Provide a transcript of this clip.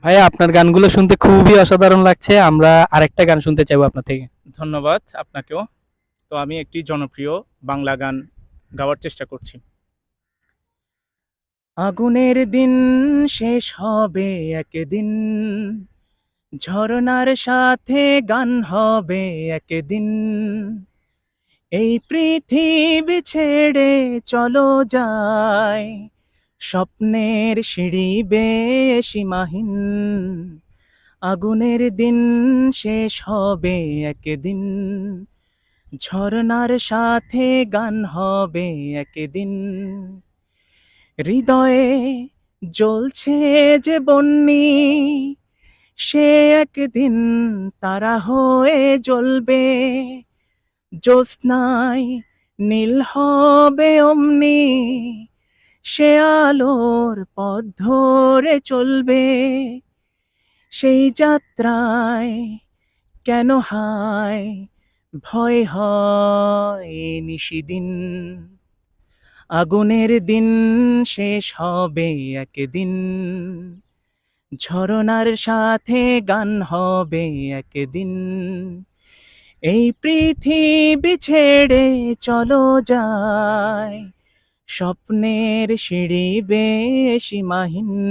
ভাইয়া আপনার গানগুলো শুনতে খুবই অসাধারণ লাগছে। আমরা আরেকটা গান শুনতে চাইবো আপনার থেকে। ধন্যবাদ আপনাকেও। তো আমি একটি জনপ্রিয় বাংলা গান গাওয়ার চেষ্টা করছি। আগুনের দিন শেষ হবে একদিন, ঝরনার সাথে গান হবে একদিন, এই পৃথিবী ছেড়ে চলো যাই, স্বপ্নের সিঁড়ি বেয়ে সীমাহীন। আগুনের দিন শেষ হবে একদিন, ঝরনার সাথে গান হবে একদিন, হৃদয়ে জ্বলছে যে বন্যি, সে একদিন তারা হয়ে জ্বলবে, জ্যোৎস্নায় নীল হবে অমনি, সে আলোর পথ ধরে চলবে, সেই যাত্রায় কেন হায় ভয় হয় নিশিদিন। আগুনের দিন শেষ হবে একদিন, ঝরনার সাথে গান হবে একদিন, এই পৃথিবী ছেড়ে চলো যাই, স্বপ্নের সিঁড়ি বেয়ে সীমাহীন।